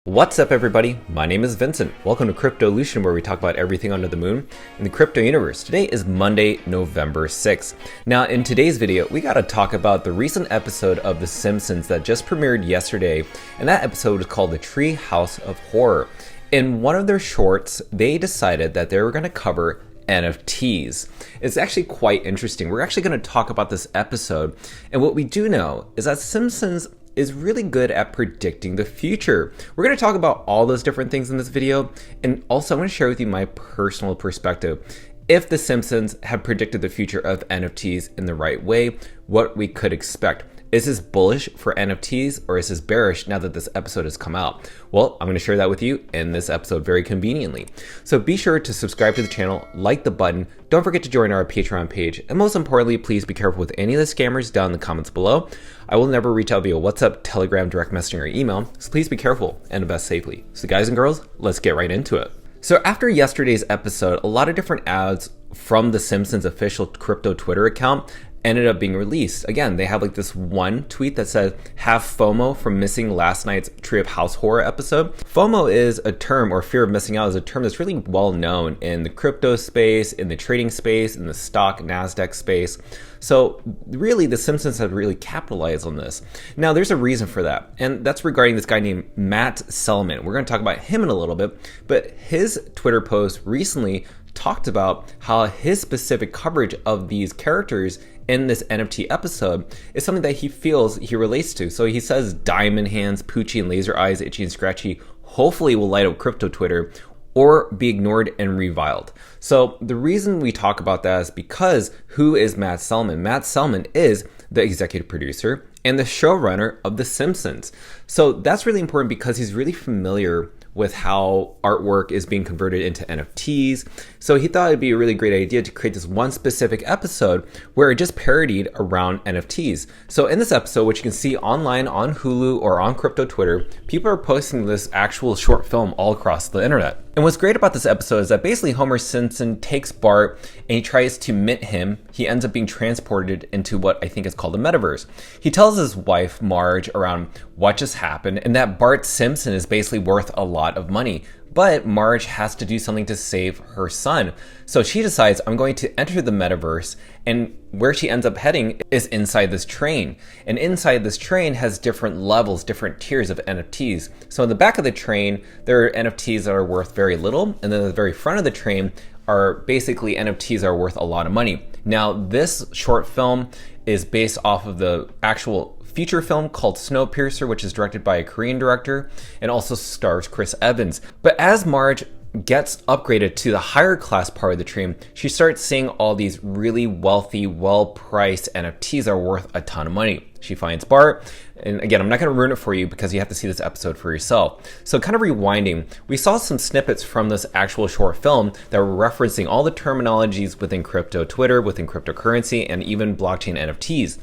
What's up, everybody? My name is Vincent. Welcome to Cryptolution, where we talk about everything under the moon in the crypto universe. Today is Monday, November 6th. Now, in today's video, we got to talk about the recent episode of The Simpsons that just premiered yesterday, and that episode is called The Tree House of Horror. In one of their shorts, they decided that they were going to cover NFTs. It's actually quite interesting. We're actually going to talk about this episode, and what we do know is that Simpsons is really good at predicting the future. We're going to talk about all those different things in this video, and also I'm going to share with you my personal perspective. If The Simpsons have predicted the future of NFTs in the right way, what we could expect. Is this bullish for NFTs or is this bearish now that this episode has come out? Well, I'm going to share that with you in this episode very conveniently. So be sure to subscribe to the channel, like the button, don't forget to join our Patreon page, and most importantly, please be careful with any of the scammers down in the comments below. I will never reach out via WhatsApp, Telegram, direct messaging, or email, so please be careful and invest safely. So guys and girls, let's get right into it. So after yesterday's episode, a lot of different ads from the Simpsons official crypto Twitter account ended up being released. Again, they have like this one tweet that said, "Have FOMO from missing last night's Tree of House Horror episode." FOMO is a term, or fear of missing out is a term that's really well known in the crypto space, in the trading space, in the stock NASDAQ space. So really, the Simpsons have really capitalized on this. Now, there's a reason for that, and that's regarding this guy named Matt Selman. We're going to talk about him in a little bit, but his Twitter post recently talked about how his specific coverage of these characters in this NFT episode is something that he feels he relates to. So he says diamond hands, Poochie, and laser eyes, Itchy and Scratchy hopefully will light up crypto Twitter or be ignored and reviled. So the reason we talk about that is because who is Matt Selman? Matt Selman is the executive producer and the showrunner of The Simpsons. So that's really important because he's really familiar with how artwork is being converted into NFTs. So he thought it'd be a really great idea to create this one specific episode where it just parodied around NFTs. So in this episode, which you can see online on Hulu or on crypto Twitter, people are posting this actual short film all across the internet. And what's great about this episode is that basically Homer Simpson takes Bart and he tries to mint him. He ends up being transported into what I think is called the metaverse. He tells his wife, Marge, around what just happened and that Bart Simpson is basically worth a lot of money. But Marge has to do something to save her son. So she decides, I'm going to enter the metaverse, and where she ends up heading is inside this train. And inside this train has different levels, different tiers of NFTs. So in the back of the train, there are NFTs that are worth very little, and then at the very front of the train are basically NFTs that are worth a lot of money. Now, this short film is based off of the actual feature film called Snowpiercer, which is directed by a Korean director and also stars Chris Evans. But as Marge gets upgraded to the higher class part of the train, she starts seeing all these really wealthy, well-priced NFTs that are worth a ton of money. She finds Bart, and again, I'm not going to ruin it for you because you have to see this episode for yourself. So kind of rewinding, we saw some snippets from this actual short film that were referencing all the terminologies within crypto Twitter, within cryptocurrency, and even blockchain NFTs.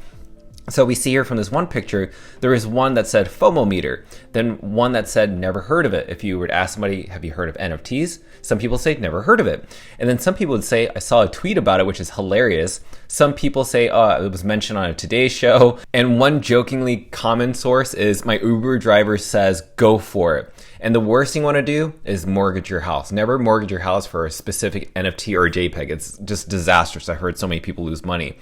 So we see here from this one picture, there is one that said FOMO meter, then one that said never heard of it. If you were to ask somebody, have you heard of NFTs? Some people say never heard of it. And then some people would say, I saw a tweet about it, which is hilarious. Some people say, oh, it was mentioned on a Today Show. And one jokingly common source is my Uber driver says, go for it. And the worst thing you want to do is mortgage your house. Never mortgage your house for a specific NFT or JPEG. It's just disastrous. I've heard so many people lose money.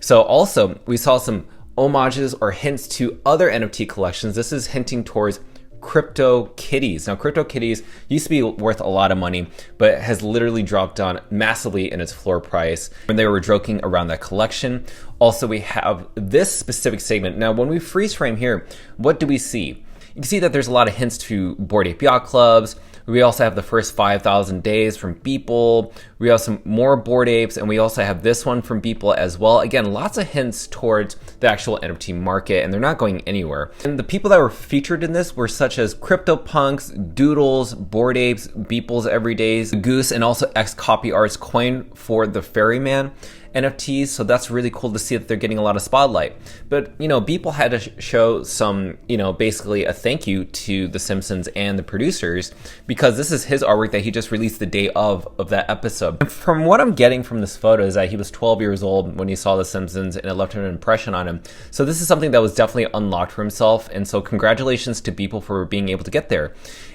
So also, we saw some homages or hints to other NFT collections. This is hinting towards Crypto Kitties. Now, Crypto Kitties used to be worth a lot of money, but has literally dropped down massively in its floor price when they were joking around that collection. Also, we have this specific segment. Now, when we freeze frame here, what do we see? You can see that there's a lot of hints to Bored Ape Yacht Clubs. We also have the first 5,000 days from Beeple. We have some more Bored Apes, and we also have this one from Beeple as well. Again, lots of hints towards the actual NFT market, and they're not going anywhere. And the people that were featured in this were such as CryptoPunks, Doodles, Bored Apes, Beeple's Everydays, Goose, and also X-Copy Art's coin for the Ferryman NFTs, so that's really cool to see that they're getting a lot of spotlight. But, you know, Beeple had to show some, basically a thank you to The Simpsons and the producers because this is his artwork that he just released the day of that episode. And from what I'm getting from this photo is that he was 12 years old when he saw The Simpsons, and it left an impression on him. So this is something that was definitely unlocked for himself, and so congratulations to Beeple for being able to get there.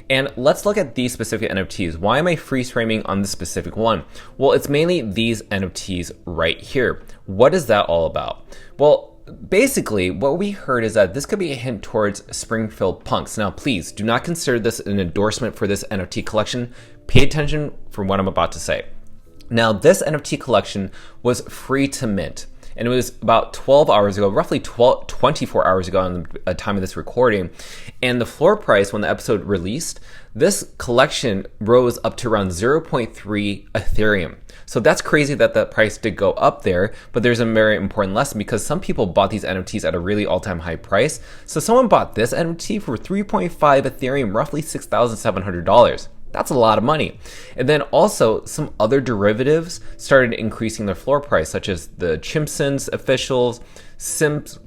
And let's look at these specific NFTs. Why am I freeze framing on this specific one? Well, it's mainly these NFTs right here. What is that all about? Well, basically, what we heard is that this could be a hint towards Springfield Punks. Now, please do not consider this an endorsement for this NFT collection. Pay attention for what I'm about to say. Now, this NFT collection was free to mint, and it was about 12 hours ago, roughly 24 hours ago on the time of this recording. And the floor price when the episode released, this collection rose up to around 0.3 Ethereum. So that's crazy that the price did go up there, but there's a very important lesson because some people bought these NFTs at a really all-time high price. So someone bought this NFT for 3.5 Ethereum, roughly $6,700. That's a lot of money. And then also some other derivatives started increasing their floor price, such as the Simpsons officials,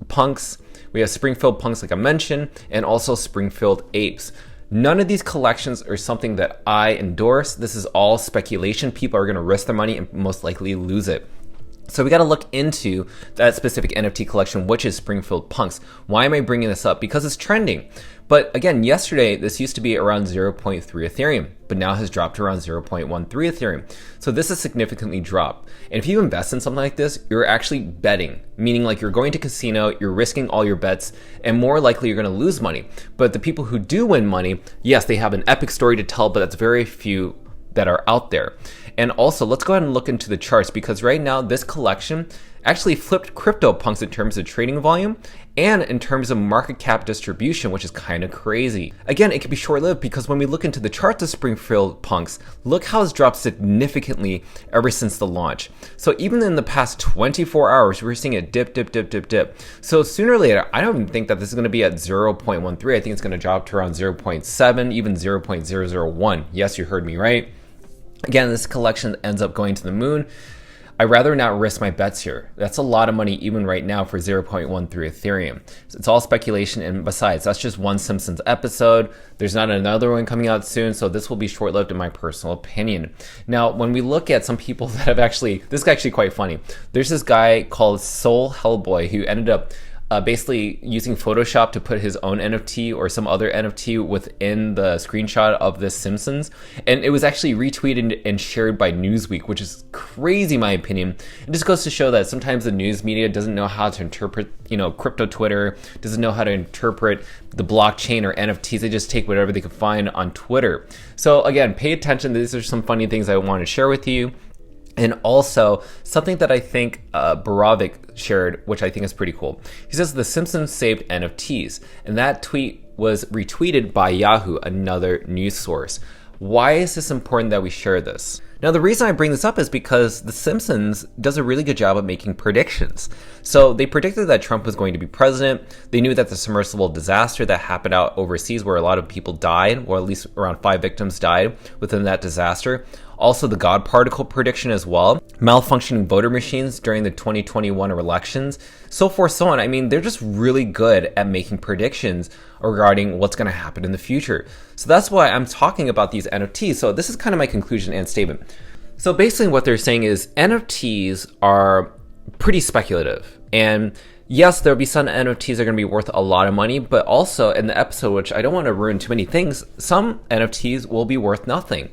punks, we have Springfield Punks like I mentioned, and also Springfield Apes. None of these collections are something that I endorse. This is all speculation. People are going to risk their money and most likely lose it. So we got to look into that specific NFT collection, which is Springfield Punks. Why am I bringing this up? Because it's trending. But again, yesterday, this used to be around 0.3 Ethereum, but now has dropped to around 0.13 Ethereum. So this has significantly dropped. And if you invest in something like this, you're actually betting, meaning like you're going to casino, you're risking all your bets, and more likely you're going to lose money. But the people who do win money, yes, they have an epic story to tell, but that's very few that are out there. And also, let's go ahead and look into the charts, because right now this collection actually flipped CryptoPunks in terms of trading volume and in terms of market cap distribution, which is kind of crazy. Again, it can be short-lived because when we look into the charts of Springfield Punks, look how it's dropped significantly ever since the launch. So even in the past 24 hours, we're seeing a dip. So sooner or later, I don't even think that this is going to be at 0.13. I think it's going to drop to around 0.7, even 0.001. Yes, you heard me right. Again, this collection ends up going to the moon. I'd rather not risk my bets here. That's a lot of money even right now for 0.13 Ethereum. So it's all speculation, and besides, that's just one Simpsons episode. There's not another one coming out soon, so this will be short-lived in my personal opinion. Now, when we look at some people that have actually, this is actually quite funny. There's this guy called Soul Hellboy who ended up basically using Photoshop to put his own NFT or some other NFT within the screenshot of this Simpsons. And it was actually retweeted and shared by Newsweek, which is crazy in my opinion. It just goes to show that sometimes the news media doesn't know how to interpret, crypto Twitter, doesn't know how to interpret the blockchain or NFTs. They just take whatever they can find on Twitter. So again, pay attention. These are some funny things I want to share with you. And also, something that I think Baravik shared, which I think is pretty cool. He says, The Simpsons saved NFTs. And that tweet was retweeted by Yahoo, another news source. Why is this important that we share this? Now, the reason I bring this up is because The Simpsons does a really good job of making predictions. So they predicted that Trump was going to be president. They knew that the submersible disaster that happened out overseas where a lot of people died, or at least around 5 victims died within that disaster. Also the God particle prediction as well. Malfunctioning voter machines during the 2021 elections. So forth, so on. I mean, they're just really good at making predictions regarding what's going to happen in the future. So that's why I'm talking about these NFTs. So this is kind of my conclusion and statement. So basically what they're saying is NFTs are pretty speculative. And yes, there'll be some NFTs that are going to be worth a lot of money, but also in the episode, which I don't want to ruin too many things, some NFTs will be worth nothing.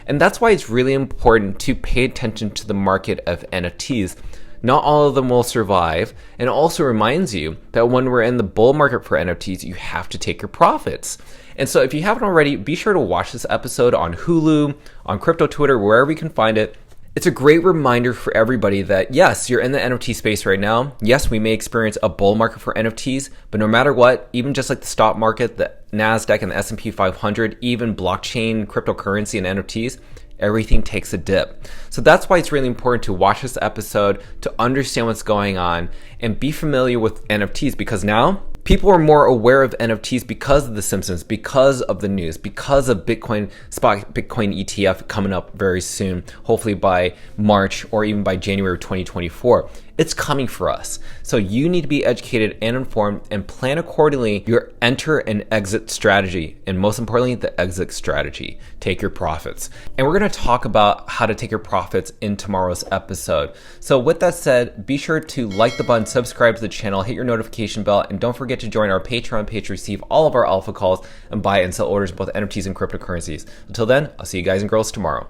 And that's why it's really important to pay attention to the market of NFTs. Not all of them will survive, and it also reminds you that when we're in the bull market for NFTs, you have to take your profits. And so if you haven't already, be sure to watch this episode on Hulu, on Crypto Twitter, wherever you can find it. It's a great reminder for everybody that yes, you're in the NFT space right now. Yes, we may experience a bull market for NFTs, but no matter what, even just like the stock market, the NASDAQ and the S&P 500, even blockchain, cryptocurrency and NFTs, everything takes a dip. So that's why it's really important to watch this episode to understand what's going on and be familiar with NFTs, because now People are more aware of NFTs because of The Simpsons, because of the news, because of Bitcoin ETF coming up very soon, hopefully by March or even by January of 2024. It's coming for us. So you need to be educated and informed and plan accordingly your enter and exit strategy. And most importantly, the exit strategy. Take your profits. And we're going to talk about how to take your profits in tomorrow's episode. So with that said, be sure to like the button, subscribe to the channel, hit your notification bell, and don't forget to join our Patreon page to receive all of our alpha calls and buy and sell orders of both NFTs and cryptocurrencies. Until then, I'll see you guys and girls tomorrow.